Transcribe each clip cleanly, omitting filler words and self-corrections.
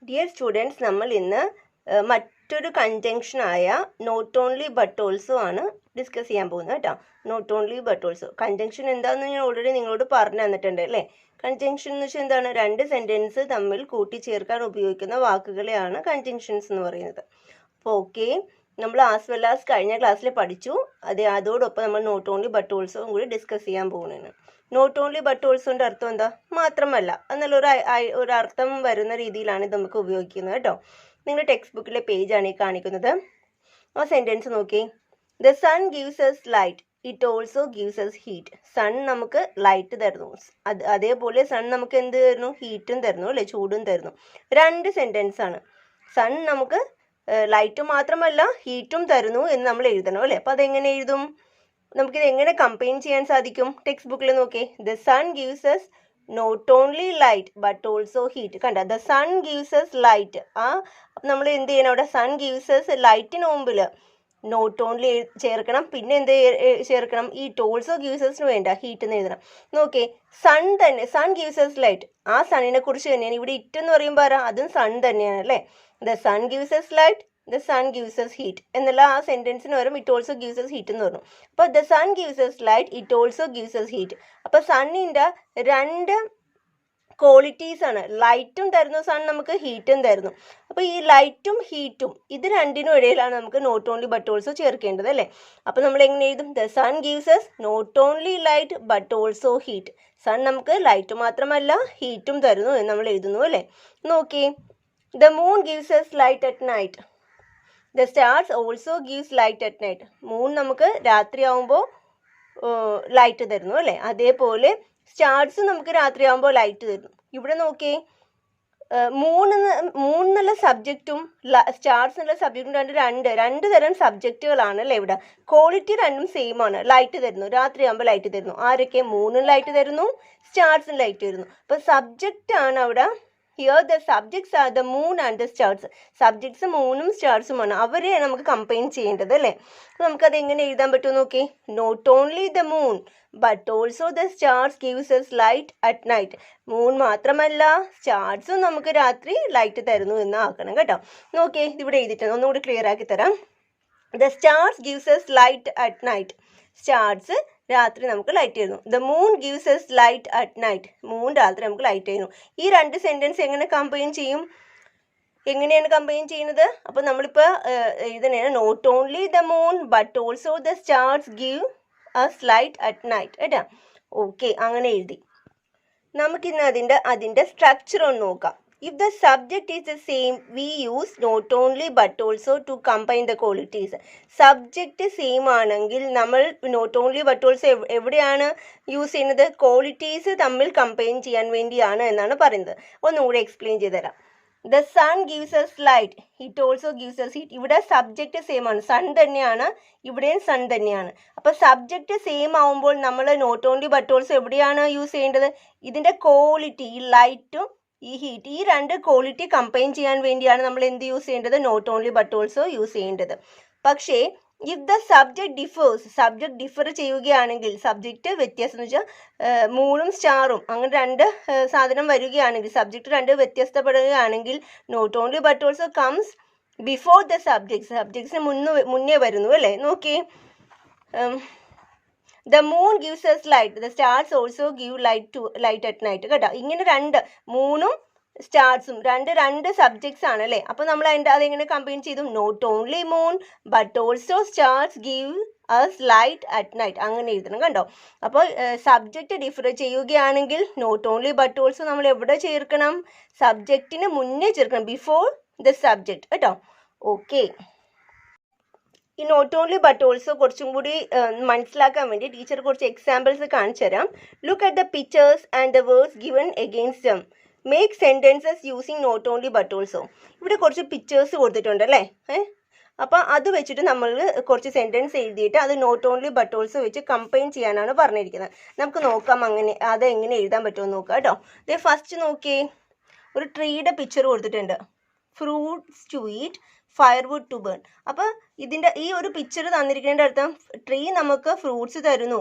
Dear students, നമ്മൾ ഇന്ന് മറ്റൊരു കൺജങ്ഷനായ നോട്ട് ഓൺലി ബട്ട് ഓൾസോ ആണ് ഡിസ്കസ് ചെയ്യാൻ പോകുന്നത് കേട്ടോ. Not only but also conjunction എന്താണെന്ന് ഞാൻ ഓൾറെഡി നിങ്ങളോട് പറഞ്ഞു തന്നിട്ടുണ്ട് അല്ലേ. കൺജങ്ഷൻ എന്ന് വെച്ചാൽ എന്താണ്? രണ്ട് സെൻറ്റൻസ് തമ്മിൽ കൂട്ടിച്ചേർക്കാൻ ഉപയോഗിക്കുന്ന വാക്കുകളെയാണ് കൺജങ്ഷൻസ് എന്ന് പറയുന്നത്. അപ്പോൾ ഓക്കെ, നമ്മൾ ആസ് വെൽ ആസ് കഴിഞ്ഞ ക്ലാസ്സിൽ പഠിച്ചു. അതോടൊപ്പം നമ്മൾ നോട്ട് ഓൺലി ബട്ട് ഓൾസോ കൂടി ഡിസ്കസ് ചെയ്യാൻ പോകുന്നതാണ്. നോട്ട് ഓൺലി ബട്ട് ഓൾസോൻ്റെ അർത്ഥം എന്താ? മാത്രമല്ല എന്നുള്ള അർത്ഥം വരുന്ന രീതിയിലാണ് ഇത് നമുക്ക് ഉപയോഗിക്കുന്നത് കേട്ടോ. നിങ്ങളുടെ ടെക്സ്റ്റ് ബുക്കിലെ പേജാണ് ഈ കാണിക്കുന്നത്. ആ സെൻറ്റൻസ് നോക്കി. The sun gives us light, it also gives us heat. Sun നമുക്ക് ലൈറ്റ് തരുന്നു, അതേപോലെ സൺ നമുക്ക് എന്ത് തരുന്നു? ഹീറ്റും തരുന്നു അല്ലേ, ചൂടും തരുന്നു. രണ്ട് സെൻറ്റൻസ് ആണ്. സൺ നമുക്ക് ലൈറ്റ് മാത്രമല്ല ഹീറ്റും തരുന്നു എന്ന് നമ്മൾ എഴുതണം അല്ലേ. അപ്പോൾ അതെങ്ങനെ എഴുതും? നമുക്കിത് എങ്ങനെ കമ്പൈൻ ചെയ്യാൻ സാധിക്കും? ടെക്സ്റ്റ് ബുക്കിൽ നോക്കി. The sun gives us not only light but also heat. കണ്ട, the sun gives us light. നമ്മൾ എന്ത് ചെയ്യണം? അവിടെ സൺ ഗീവ്സ് എസ് ലൈറ്റിന് മുമ്പിൽ നോട്ട് ഓൺലി ചേർക്കണം. പിന്നെ എന്ത് ചേർക്കണം? ഇറ്റ് ഓൾസോ ഗീവ്സ് എസിന് വേണ്ട ഹീറ്റ് എന്ന് എഴുതണം. നോക്കേ, സൺ തന്നെ, സൺ ഗീവ്സ് എസ് ലൈറ്റ്, ആ സണ്ണിനെ കുറിച്ച് തന്നെയാണ് ഇവിടെ ഇറ്റ് എന്ന് പറയുമ്പോൾ അതും സൺ തന്നെയാണ് അല്ലേ. The sun gives us light, the sun gives us heat എന്നുള്ള ആ സെൻറ്റൻസിന് വരും it also gives us heat എന്ന് പറഞ്ഞു. അപ്പോൾ the sun gives us light, it also gives us heat. അപ്പോൾ സണ്ണിൻ്റെ രണ്ട് ക്വാളിറ്റീസ് ആണ്. ലൈറ്റും തരുന്നു സൺ, നമുക്ക് ഹീറ്റും തരുന്നു. അപ്പോൾ ഈ ലൈറ്റും ഹീറ്റും ഇത് രണ്ടിനും ഇടയിലാണ് നമുക്ക് നോട്ട് ഓൺലി ബട്ട് ഓൾസോ ചേർക്കേണ്ടത് അല്ലേ. അപ്പോൾ നമ്മൾ എങ്ങനെ എഴുതും? The sun gives us not only light but also heat. Sun നമുക്ക് ലൈറ്റ് മാത്രമല്ല ഹീറ്റും തരുന്നു എന്ന് നമ്മൾ എഴുതുന്നു അല്ലേ. നോക്കി, the moon gives us light at night, the stars also gives light at night. Moon നമുക്ക് രാത്രി ആവുമ്പോൾ ലൈറ്റ് തരുന്നു അല്ലേ. അതേപോലെ സ്റ്റാർസ് നമുക്ക് രാത്രി ആവുമ്പോൾ ലൈറ്റ് തരുന്നു. ഇവിടെ നോക്കിയേ, മൂൺ എന്നുള്ള സബ്ജക്റ്റും സ്റ്റാർസ് എന്നുള്ള സബ്ജക്റ്റും രണ്ട് തരം സബ്ജക്റ്റുകളാണ് അല്ലേ. ഇവിടെ ക്വാളിറ്റി രണ്ടും സെയിം ആണ്. ലൈറ്റ് തരുന്നു, രാത്രി ആകുമ്പോൾ ലൈറ്റ് തരുന്നു. ആരൊക്കെ? മൂണും ലൈറ്റ് തരുന്നു, സ്റ്റാർസും ലൈറ്റ് തരുന്നു. അപ്പോൾ സബ്ജക്റ്റ് ആണ് അവിടെ. Here the subjects are the moon and the stars. Subjects മൂണും സ്റ്റാർസുമാണ്, അവരെ നമുക്ക് കമ്പൈൻ ചെയ്യേണ്ടത് അല്ലേ. നമുക്കത് എങ്ങനെ എഴുതാൻ പറ്റുമോ നോക്കി. Not only the moon but also the stars gives us light at night. Moon മാത്രമല്ല സ്റ്റാർസും നമുക്ക് രാത്രി ലൈറ്റ് തരുന്നു എന്ന് ആക്കണം കേട്ടോ. നോക്കിയേ, ഇതിവിടെ എഴുതിയിട്ടുണ്ട്, ഒന്നുകൂടി ക്ലിയർ ആക്കി തരാം. The stars gives us light at night. Stars രാത്രി നമുക്ക് ലൈറ്റ് തരുന്നു. The moon gives us light at night. Moon രാത്രി നമുക്ക് ലൈറ്റ് തരുന്നു. ഈ രണ്ട് സെൻറ്റൻസ് എങ്ങനെ കമ്പൈൻ ചെയ്യും? എങ്ങനെയാണ് കമ്പൈൻ ചെയ്യുന്നത്? അപ്പോൾ നമ്മളിപ്പോൾ എഴുതുന്നതാണ് not only the moon but also the stars give us light at night കേട്ടോ. ഓക്കെ, അങ്ങനെ എഴുതി. നമുക്കിന്ന് അതിൻ്റെ സ്ട്രക്ചർ ഒന്ന് നോക്കാം. If the subject is the same, we use not only but also to combine the qualities. Subject same ആണെങ്കിൽ നമ്മൾ not only but also എവിടെയാണ് യൂസ് ചെയ്യുന്നത്? ക്വാളിറ്റീസ് തമ്മിൽ കമ്പൈൻ ചെയ്യാൻ വേണ്ടിയാണ് എന്നാണ് പറയുന്നത്. ഒന്നുകൂടി എക്സ്പ്ലെയിൻ ചെയ്ത് തരാം. The sun gives us light, it also gives us heat. ഇവിടെ സബ്ജക്റ്റ് സെയിം ആണ്, സൺ തന്നെയാണ്, ഇവിടെയും സൺ തന്നെയാണ്. അപ്പോൾ സബ്ജക്റ്റ് സെയിം ആവുമ്പോൾ നമ്മൾ നോട്ട് ഓൺലി ബട്ട് ഓൾസോ എവിടെയാണ് യൂസ് ചെയ്യേണ്ടത്? ഇതിൻ്റെ ക്വാളിറ്റി, ഈ ലൈറ്റും ഈ ഹീറ്റ്, ഈ രണ്ട് ക്വാളിറ്റി കമ്പൈൻ ചെയ്യാൻ വേണ്ടിയാണ് നമ്മൾ എന്ത് യൂസ് ചെയ്യേണ്ടത്? Not only but also use ചെയ്യേണ്ടത്. പക്ഷേ if the subject differs, subject differ ചെയ്യുകയാണെങ്കിൽ, സബ്ജക്റ്റ് വ്യത്യാസം എന്ന് വെച്ചാൽ മൂണും സ്റ്റാറും അങ്ങനെ രണ്ട് സാധനം വരികയാണെങ്കിൽ, സബ്ജക്റ്റ് രണ്ട് വ്യത്യസ്തപ്പെടുകയാണെങ്കിൽ not only but also comes before the subjects. സബ്ജക്ട്സിന് മുന്നേ വരുന്നു അല്ലേ. നോക്കി, the moon gives us light, the stars also give light at night കേട്ടോ. ഇങ്ങനെ രണ്ട്, മൂണും സ്റ്റാർസും രണ്ട് സബ്ജക്ട്സ് ആണ് അല്ലേ. അപ്പോൾ നമ്മൾ അതെങ്ങനെ കമ്പൈൻ ചെയ്തു? Not only moon but also stars give us light at night, അങ്ങനെ എഴുതണം കണ്ടോ. അപ്പോൾ സബ്ജക്റ്റ് ഡിഫർ ചെയ്യുകയാണെങ്കിൽ നോട്ട് ഓൺലി ബട്ട് ഓൾസോ നമ്മൾ എവിടെ ചേർക്കണം? സബ്ജക്റ്റിന് മുന്നേ ചേർക്കണം, ബിഫോർ ദ സബ്ജക്റ്റ് കേട്ടോ. ഓക്കെ, ഈ നോട്ട് ഓൺലി ബട്ട് ഓൾസോ കുറച്ചും കൂടി മനസ്സിലാക്കാൻ വേണ്ടി ടീച്ചർ കുറച്ച് എക്സാമ്പിൾസ് കാണിച്ചു തരാം. Look at the pictures and the words given against them. Make sentences using not only but also. ഇവിടെ കുറച്ച് പിക്ചേഴ്സ് കൊടുത്തിട്ടുണ്ട് അല്ലേ. അപ്പോൾ അത് വെച്ചിട്ട് നമ്മൾ കുറച്ച് സെൻറ്റൻസ് എഴുതിയിട്ട് അത് നോട്ട് ഓൺലി ബട്ട് ഓൾസോ വെച്ച് കമ്പൈൻ ചെയ്യാനാണ് പറഞ്ഞിരിക്കുന്നത്. നമുക്ക് നോക്കാം അത് എങ്ങനെ എഴുതാൻ പറ്റുമെന്ന് നോക്കാം കേട്ടോ. ഇത് ഫസ്റ്റ് നോക്കിയേ, ഒരു ട്രീയുടെ പിക്ചർ കൊടുത്തിട്ടുണ്ട്. Fruits to eat, firewood to burn. അപ്പോൾ ഇതിൻ്റെ ഈ ഒരു പിക്ചർ തന്നിരിക്കുന്നതിൻ്റെ അർത്ഥം ട്രീ നമുക്ക് ഫ്രൂട്ട്സ് തരുന്നു,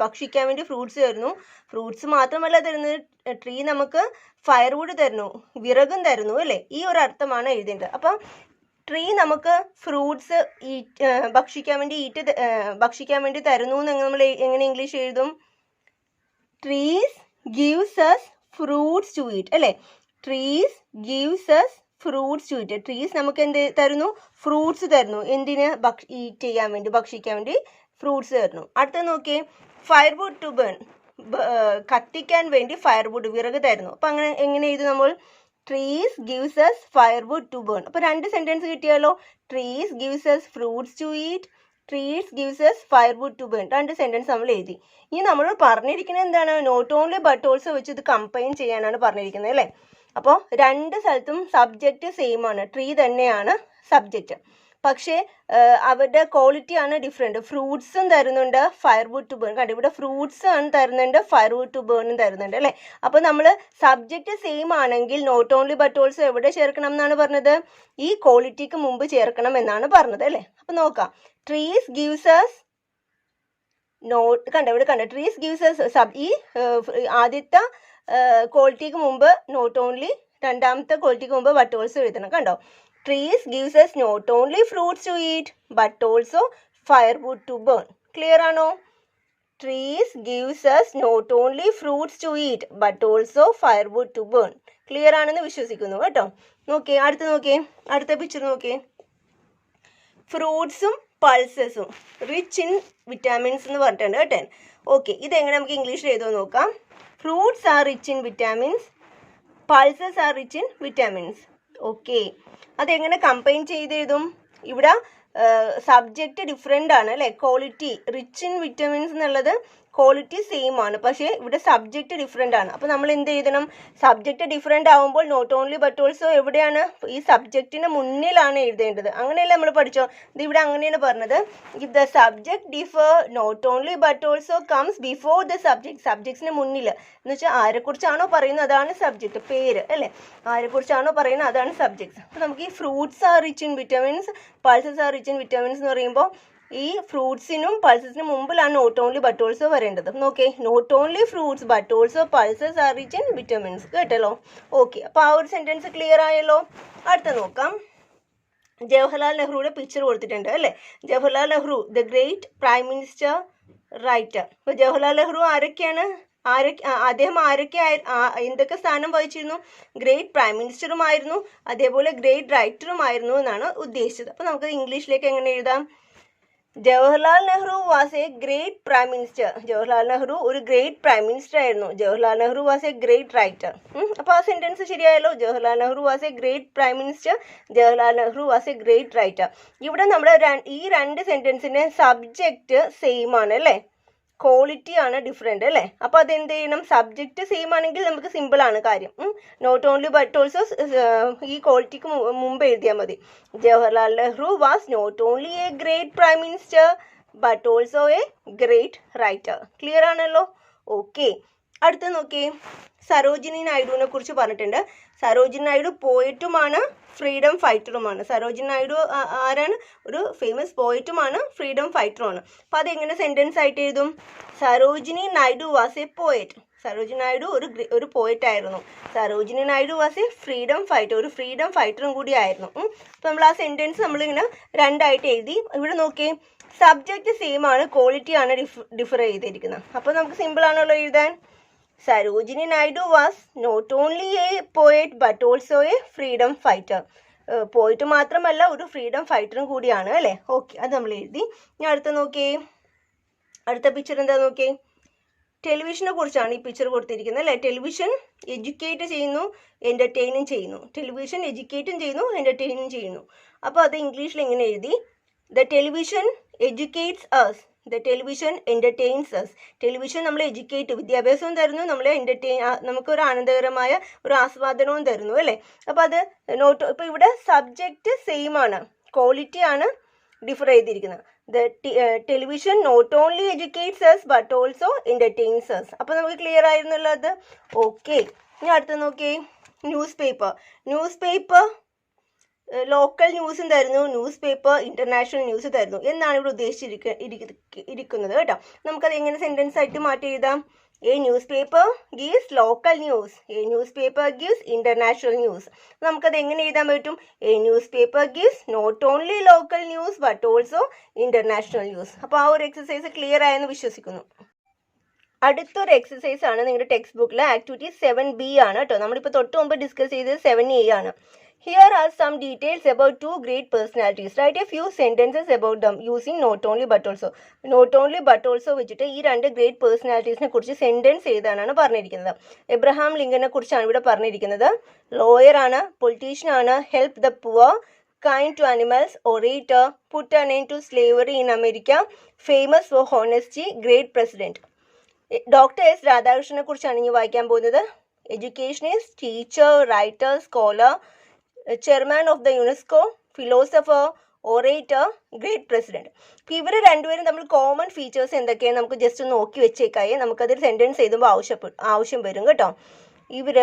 ഭക്ഷിക്കാൻ വേണ്ടി ഫ്രൂട്ട്സ് തരുന്നു. ഫ്രൂട്ട്സ് മാത്രമല്ല തരുന്നത്, ട്രീ നമുക്ക് ഫയർവുഡ് തരുന്നു, വിറകും തരുന്നു അല്ലേ? ഈ ഒരു അർത്ഥമാണ് എഴുതേണ്ടത്. അപ്പം ട്രീ നമുക്ക് ഫ്രൂട്ട്സ് ഭക്ഷിക്കാൻ വേണ്ടി തരുന്നു എന്ന് നമ്മൾ എങ്ങനെ ഇംഗ്ലീഷ് എഴുതും? Trees gives us fruits to eat അല്ലേ? Trees gives us fruits to eat. Trees നമുക്ക് എന്ത് തരുന്നു? ഫ്രൂട്ട്സ് തരുന്നു. എന്തിന്? ഈറ്റ് ചെയ്യാൻ വേണ്ടി, ഭക്ഷിക്കാൻ വേണ്ടി ഫ്രൂട്ട്സ് തരുന്നു. അടുത്ത നോക്കിയേ, ഫയർവുഡ് ടു ബേൺ, കത്തിക്കാൻ വേണ്ടി ഫയർവുഡ്, വിറക് തരുന്നു. അപ്പം അങ്ങനെ എങ്ങനെ എഴുതും നമ്മൾ? Trees gives us firewood to burn. അപ്പോൾ 2 സെൻറ്റൻസ് കിട്ടിയാലോ? Trees gives us fruits to eat, trees gives us firewood to burn. 2 sentence നമ്മൾ എഴുതി. ഇനി നമ്മൾ പറഞ്ഞിരിക്കുന്നത് എന്താണ്? നോട്ട് ഓൺലി ബട്ട് ഓൾസോ വെച്ച് ഇത് കമ്പൈൻ ചെയ്യാനാണ് പറഞ്ഞിരിക്കുന്നത് അല്ലേ? അപ്പോൾ 2 സ്ഥലത്തും സബ്ജക്റ്റ് സെയിം ആണ്, ട്രീ തന്നെയാണ് സബ്ജക്റ്റ്. പക്ഷേ അവരുടെ ക്വാളിറ്റി ആണ് ഡിഫറെൻറ്റ്. ഫ്രൂട്ട്സും തരുന്നുണ്ട്, ഫയർവുഡ് ടു ബേൺ. കണ്ടു, ഇവിടെ ഫ്രൂട്ട്സ് ആണ് തരുന്നുണ്ട്, ഫയർവുഡ് ടു ബേണും തരുന്നുണ്ട് അല്ലേ? അപ്പോൾ നമ്മൾ സബ്ജക്റ്റ് സെയിം ആണെങ്കിൽ നോട്ട് ഓൺലി ബട്ട് ഓൾസോ എവിടെ ചേർക്കണം എന്നാണ് പറഞ്ഞത്? ഈ ക്വാളിറ്റിക്ക് മുമ്പ് ചേർക്കണം എന്നാണ് പറഞ്ഞത് അല്ലേ? അപ്പോൾ നോക്കാം, trees gives us trees gives us ഈ ആദ്യത്തെ ക്വാളിറ്റിക്ക് മുമ്പ് നോട്ട് ഓൺലി, രണ്ടാമത്തെ ക്വാളിറ്റിക്ക് മുമ്പ് ബട്ട് ഓൾസോ എഴുതണം. കണ്ടോ, trees gives us not only fruits to eat but also firewood to burn. Clear ആണോ? Trees gives us not only fruits to eat but also firewood to burn. Clear ആണെന്ന് വിശ്വസിക്കുന്നു കേട്ടോ. നോക്കിയേ, അടുത്ത പിക്ചർ നോക്കിയേ. ഫ്രൂട്ട്സും പൾസസും റിച്ച് ഇൻ വിറ്റാമിൻസ് എന്ന് പറഞ്ഞിട്ടുണ്ട് കേട്ടോ. ഓക്കെ, ഇതെങ്ങനെ നമുക്ക് ഇംഗ്ലീഷിൽ എഴുതുമോ നോക്കാം. Fruits R rich in vitamins, pulses are rich in vitamins. Okay, അതെങ്ങനെ കമ്പൈൻ ചെയ്ത് എഴുതും? ഇവിടെ സബ്ജക്റ്റ് ഡിഫറെൻ്റ് ആണ് അല്ലേ? ക്വാളിറ്റി, റിച്ച് ഇൻ വിറ്റാമിൻസ് എന്നുള്ളത് ക്വാളിറ്റി സെയിം ആണ്, പക്ഷേ ഇവിടെ സബ്ജക്റ്റ് ഡിഫറെൻ്റ് ആണ്. അപ്പോൾ നമ്മൾ എന്ത് എഴുതണം? സബ്ജക്റ്റ് ഡിഫറെൻ്റ് ആകുമ്പോൾ നോട്ട് ഓൺലി ബട്ട് ഓൾസോ എവിടെയാണ്? ഈ സബ്ജക്റ്റിന് മുന്നിലാണ് എഴുതേണ്ടത്. അങ്ങനെയല്ലേ നമ്മൾ പഠിച്ചോ? ഇത് ഇവിടെ അങ്ങനെയാണ് പറഞ്ഞത്. If the subject differ not only but also comes before the subject. സബ്ജക്ട്സിന് മുന്നിൽ എന്ന് വെച്ചാൽ ആരെക്കുറിച്ചാണോ പറയുന്നത് അതാണ് സബ്ജക്റ്റ്, പേര് അല്ലേ? ആരെക്കുറിച്ചാണോ പറയുന്നത് അതാണ് സബ്ജക്ട്സ്. അപ്പോൾ നമുക്ക് ഈ fruits R rich in vitamins, pulses are rich in vitamins എന്ന് പറയുമ്പോൾ ഈ ഫ്രൂട്ട്സിനും പൾസസിനും മുമ്പിലാണ് നോട്ട് ഓൺലി ബട്ട് ഓൾസോ വരേണ്ടത്. നോക്കേ, not only fruits but also pulses are rich in vitamins. കേട്ടല്ലോ? ഓക്കെ, അപ്പോൾ ആ ഒരു സെൻറ്റൻസ് ക്ലിയർ ആയല്ലോ. അടുത്ത നോക്കാം. ജവഹർലാൽ നെഹ്റുയുടെ പിക്ചർ കൊടുത്തിട്ടുണ്ട് അല്ലേ? Jawaharlal Nehru, the great prime minister writer. അപ്പോൾ ജവഹർലാൽ നെഹ്റു ആരൊക്കെയാണ്? അദ്ദേഹം എന്തൊക്കെ സ്ഥാനം വഹിച്ചിരുന്നു? ഗ്രേറ്റ് പ്രൈം മിനിസ്റ്ററുമായിരുന്നു, അതേപോലെ ഗ്രേറ്റ് റൈറ്ററുമായിരുന്നു എന്നാണ് ഉദ്ദേശിച്ചത്. അപ്പോൾ നമുക്ക് ഇംഗ്ലീഷിലേക്ക് എങ്ങനെ എഴുതാം? Jawaharlal Nehru was a great prime minister. Jawaharlal Nehru ഒരു ഗ്രേറ്റ് പ്രൈം മിനിസ്റ്റർ ആയിരുന്നു. Jawaharlal Nehru was a great writer. അപ്പോൾ ആ സെൻറ്റൻസ് ശരിയായല്ലോ. Jawaharlal Nehru was a great prime minister, Jawaharlal Nehru was a great writer. ഇവിടെ നമ്മുടെ ഈ 2 സെൻറ്റൻസിൻ്റെ സബ്ജക്റ്റ് സെയിം ആണ് അല്ലേ? ക്വാളിറ്റി ആണ് ഡിഫറെൻ്റ് അല്ലേ? അപ്പോൾ അതെന്ത് ചെയ്യണം? സബ്ജക്റ്റ് സെയിം ആണെങ്കിൽ നമുക്ക് സിമ്പിളാണ് കാര്യം. നോട്ട് ഓൺലി ബട്ട് ഓൾസോ ഈ ക്വാളിറ്റിക്ക് മുമ്പ് എഴുതിയാൽ മതി. Jawaharlal Nehru was not only a great prime minister but also a great writer. Clear ആണല്ലോ? ഓക്കെ, അടുത്ത് നോക്കിയേ. സരോജിനി നായിഡുവിനെ കുറിച്ച് പറഞ്ഞിട്ടുണ്ട്. സരോജിനി നായിഡു പോയറ്റുമാണ്, ഫ്രീഡം ഫൈറ്ററുമാണ്. സരോജിനി നായിഡു ആരാണ്? ഒരു ഫേമസ് പോയറ്റുമാണ്, ഫ്രീഡം ഫൈറ്ററുമാണ്. അപ്പോൾ അതെങ്ങനെ സെൻറ്റൻസ് ആയിട്ട് എഴുതും? Sarojini Naidu was A poet. Sarojini Naidu ഒരു പോയറ്റ് ആയിരുന്നു. Sarojini Naidu was A freedom fighter, ഒരു ഫ്രീഡം ഫൈറ്ററും കൂടി ആയിരുന്നു. അപ്പോൾ നമ്മൾ ആ സെൻറ്റൻസ് നമ്മളിങ്ങനെ 2 ആയിട്ട് എഴുതി. ഇവിടെ നോക്കിയേ, സബ്ജക്റ്റ് സെയിം ആണ്, ക്വാളിറ്റി ആണ് ഡിഫർ ചെയ്തിരിക്കുന്നത്. അപ്പോൾ നമുക്ക് സിമ്പിൾ ആണല്ലോ എഴുതാൻ. Sarojini Naidu was not only a poet but also a freedom fighter. പോയിട്ട് മാത്രമല്ല ഒരു ഫ്രീഡം ഫൈറ്ററും കൂടിയാണ് അല്ലേ? ഓക്കെ, അത് നമ്മൾ എഴുതി. ഞാൻ അടുത്ത പിക്ചർ എന്താ നോക്കിയേ. ടെലിവിഷനെ കുറിച്ചാണ് ഈ പിക്ചർ കൊടുത്തിരിക്കുന്നത് അല്ലേ? ടെലിവിഷൻ എഡ്യൂക്കേറ്റ് ചെയ്യുന്നു, എൻ്റർടൈനും ചെയ്യുന്നു. ടെലിവിഷൻ എഡ്യൂക്കേറ്റും ചെയ്യുന്നു, എൻ്റർടൈനും ചെയ്യുന്നു. അപ്പോൾ അത് ഇംഗ്ലീഷിൽ എങ്ങനെ എഴുതി? The television educates us, the television entertains us. Television നമ്മളെ എഡ്യൂക്കേറ്റ്, വിദ്യാഭ്യാസവും തരുന്നു, നമ്മളെ നമുക്കൊരു ആനന്ദകരമായ ഒരു ആസ്വാദനവും തരുന്നു അല്ലേ? അപ്പോൾ അത് ഇപ്പോൾ ഇവിടെ സബ്ജക്റ്റ് സെയിം ആണ്, ക്വാളിറ്റി ആണ് ഡിഫർ ചെയ്തിരിക്കുന്നത്. The television not only educates us but also entertains us. അപ്പോൾ നമുക്ക് ക്ലിയർ ആയിരുന്നുള്ളത്. ഓക്കെ, ഇനി അടുത്ത് നോക്കിയേ. ന്യൂസ് പേപ്പർ ലോക്കൽ ന്യൂസും തരുന്നു, ന്യൂസ് പേപ്പർ ഇന്റർനാഷണൽ ന്യൂസ് തരുന്നു എന്നാണ് ഇവിടെ ഉദ്ദേശിച്ചിരിക്കുന്നത് കേട്ടോ. നമുക്കത് എങ്ങനെ സെന്റൻസ് ആയിട്ട് മാറ്റി എഴുതാം? A newspaper gives local news, a newspaper gives international news. നമുക്കത് എങ്ങനെ എഴുതാൻ പറ്റും? A newspaper gives not only local news but also international news. അപ്പോൾ ആ ഒരു എക്സസൈസ് ക്ലിയർ ആയെന്ന് വിശ്വസിക്കുന്നു. അടുത്തൊരു എക്സസൈസ് ആണ് നിങ്ങളുടെ ടെക്സ്റ്റ് ബുക്കിൽ ആക്ടിവിറ്റി 7B ആണ് കേട്ടോ. നമ്മളിപ്പോൾ തൊട്ട് മുമ്പ് ഡിസ്കസ് ചെയ്തത് 7A ആണ്. Here are some details about two great personalities. Write a few sentences about them using not only but also. Not only but also വെച്ചിട്ട് ഈ രണ്ട് ഗ്രേറ്റ് പേഴ്സണാലിറ്റീസിനെ കുറിച്ച് സെന്റൻസ് എഴുതാനാണ് പറഞ്ഞിരിക്കുന്നത്. എബ്രഹാം ലിങ്കനെ കുറിച്ചാണ് ഇവിടെ പറഞ്ഞിരിക്കുന്നത്. ലോയർ ആണ്, പൊളിറ്റീഷ്യൻ ആണ്, help the poor, kind to animals, orator, put an end to slavery in America, famous for honesty, great president. Doctor S രാധാകൃഷ്ണനെ കുറിച്ചാണ് ഇനി വായിക്കാൻ പോകുന്നത്. Educationist, teacher, writer, scholar, chairman of the UNESCO, philosopher, orator, great president. അപ്പോൾ ഇവർ രണ്ടുപേരും തമ്മിൽ common features എന്തൊക്കെയാണ് നമുക്ക് ജസ്റ്റ് നോക്കി വെച്ചേക്കായി. നമുക്കതിൽ സെൻറ്റൻസ് എഴുതുമ്പോൾ ആവശ്യം വരും കേട്ടോ. ഇവർ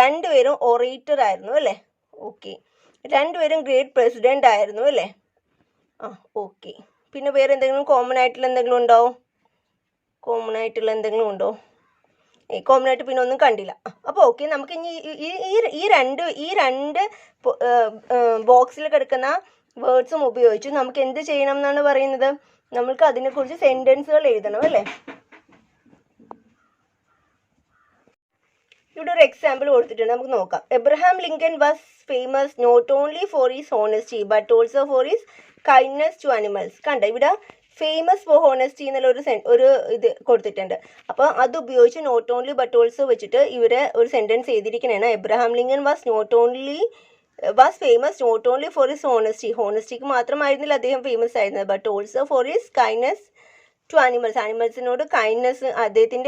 രണ്ടുപേരും ഓറേറ്റർ ആയിരുന്നു അല്ലേ? ഓക്കെ. രണ്ടുപേരും ഗ്രേറ്റ് പ്രസിഡന്റ് ആയിരുന്നു അല്ലേ? ഓക്കെ. പിന്നെ വേറെ എന്തെങ്കിലും കോമൺ ആയിട്ടുള്ള എന്തെങ്കിലും ഉണ്ടോ? കോമൺ ആയിട്ടുള്ള എന്തെങ്കിലും ഉണ്ടോ? കോമൺ ആയിട്ട് പിന്നെ ഒന്നും കണ്ടില്ല. അപ്പോൾ ഓക്കെ, നമുക്ക് ഇനി ഈ രണ്ട് ബോക്സിൽ കിടക്കുന്ന വേർഡ്സും ഉപയോഗിച്ച് നമുക്ക് എന്ത് ചെയ്യണം എന്നാണ് പറയുന്നത്? നമ്മൾക്ക് അതിനെക്കുറിച്ച് സെൻറ്റൻസുകൾ എഴുതണം അല്ലേ? ഇവിടെ ഒരു എക്സാമ്പിൾ കൊടുത്തിട്ടുണ്ട്, നമുക്ക് നോക്കാം. Abraham Lincoln was famous not only for his honesty but also for his kindness to animals. കണ്ട, ഇവിടെ ഫേമസ് ഫോർ ഹോണസ്റ്റി എന്നുള്ള ഒരു ഇത് കൊടുത്തിട്ടുണ്ട്. അപ്പോൾ അത് ഉപയോഗിച്ച് നോട്ട് ഓൺലി ബട്ട് ഓൾസോ വെച്ചിട്ട് ഇവർ ഒരു സെൻറ്റൻസ് എഴുതിയിരിക്കണേണ്. Abraham Lincoln was famous not only for his ഹോണസ്റ്റിക്ക് മാത്രമായിരുന്നില്ല അദ്ദേഹം ഫേമസ് ആയിരുന്നത്, but also for his kindness to ആനിമൽസിനോട് കൈൻഡ്നെസ്, അദ്ദേഹം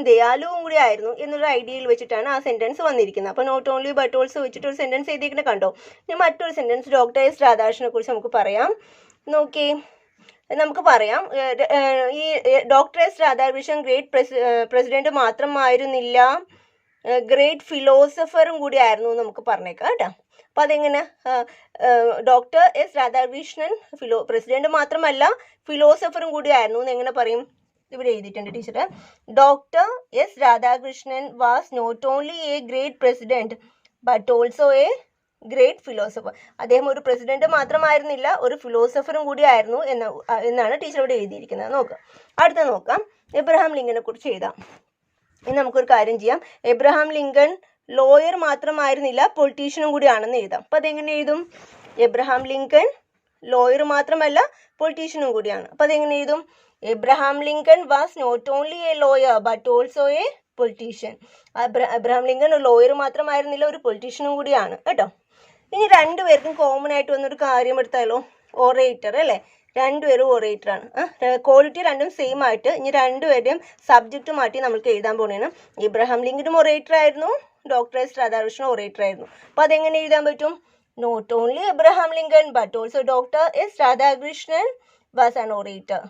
ദയാലുവും കൂടി ആയിരുന്നു എന്നൊരു ഐഡിയയിൽ വെച്ചിട്ടാണ് ആ സെൻറ്റൻസ് വന്നിരിക്കുന്നത്. അപ്പോൾ നോട്ട് ഓൺലി ബട്ട് ഓൾസോ വെച്ചിട്ട് ഒരു സെൻറ്റൻസ് എഴുതിയിരിക്കുന്നത് കണ്ടോ. ഇനി മറ്റൊരു സെൻറ്റൻസ് ഡോക്ടർ എസ് രാധാകൃഷ്ണനെ കുറിച്ച് നമുക്ക് പറയാം. നോക്കി നമുക്ക് പറയാം, ഈ ഡോക്ടർ എസ് രാധാകൃഷ്ണൻ ഗ്രേറ്റ് പ്രസിഡന്റ് മാത്രമായിരുന്നില്ല, ഗ്രേറ്റ് ഫിലോസഫറും കൂടി ആയിരുന്നു നമുക്ക് പറഞ്ഞേക്കാം കേട്ടോ. അപ്പം അതെങ്ങനെ? ഡോക്ടർ എസ് രാധാകൃഷ്ണൻ പ്രസിഡന്റ് മാത്രമല്ല ഫിലോസഫറും കൂടി ആയിരുന്നു എന്ന് എങ്ങനെ പറയും? ഇവിടെ എഴുതിയിട്ടുണ്ട് teacher. Doctor S Radhakrishnan was not only a great president but also a great philosopher. അദ്ദേഹം ഒരു പ്രസിഡന്റ് മാത്രമായിരുന്നില്ല, ഒരു ഫിലോസഫറും കൂടി ആയിരുന്നു എന്നാണ് ടീച്ചർ ഇവിടെ എഴുതിയിരിക്കുന്നത്. നോക്കാം, അടുത്ത നോക്കാം. എബ്രഹാം ലിങ്കനെ കുറിച്ച് എഴുതാം. ഇനി നമുക്കൊരു കാര്യം ചെയ്യാം. എബ്രഹാം ലിങ്കൺ ലോയർ മാത്രമായിരുന്നില്ല, പൊളിറ്റീഷ്യനും കൂടി ആണെന്ന് എഴുതാം. അപ്പം അതെങ്ങനെ എഴുതും? എബ്രഹാം ലിങ്കൺ ലോയർ മാത്രമല്ല പൊളിറ്റീഷ്യനും കൂടിയാണ്. അപ്പം അതെങ്ങനെ എഴുതും? Abraham Lincoln was not only a lawyer but also a politician. Abraham Lincoln ഒരു ലോയർ മാത്രമായിരുന്നില്ല, ഒരു പൊളിറ്റീഷ്യനും കൂടിയാണ് കേട്ടോ. ഇനി രണ്ടുപേർക്കും കോമൺ ആയിട്ട് വന്നൊരു കാര്യം എടുത്താലോ? ഓറേറ്റർ അല്ലേ? രണ്ടുപേരും ഓറേറ്ററാണ്. ക്വാളിറ്റി രണ്ടും സെയിം ആയിട്ട് ഇനി രണ്ടുപേരുടെയും സബ്ജക്റ്റ് മാറ്റി നമുക്ക് എഴുതാൻ പോണേണ്. എബ്രഹാം ലിങ്കനും ഒറേറ്റർ ആയിരുന്നു, ഡോക്ടർ എസ് രാധാകൃഷ്ണൻ ഒറേറ്റർ ആയിരുന്നു. അപ്പോൾ അതെങ്ങനെ എഴുതാൻ പറ്റും? Not only Abraham Lincoln but also doctor S Radhakrishnan was an orator.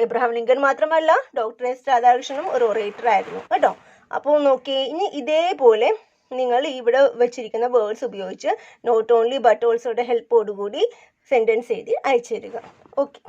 Abraham Lincoln മാത്രമല്ല ഡോക്ടർ എസ് രാധാകൃഷ്ണനും ഒരു ഒറേറ്റർ ആയിരുന്നു കേട്ടോ. അപ്പോൾ നോക്കി, ഇനി ഇതേപോലെ നിങ്ങൾ ഇവിടെ വെച്ചിരിക്കുന്ന വേർഡ്സ് ഉപയോഗിച്ച് നോട്ട് ഓൺലി ബട്ട് ഓൾസോയുടെ ഹെൽപ്പോടുകൂടി സെൻറ്റൻസ് എഴുതി അയച്ചു തരിക. ഓക്കെ.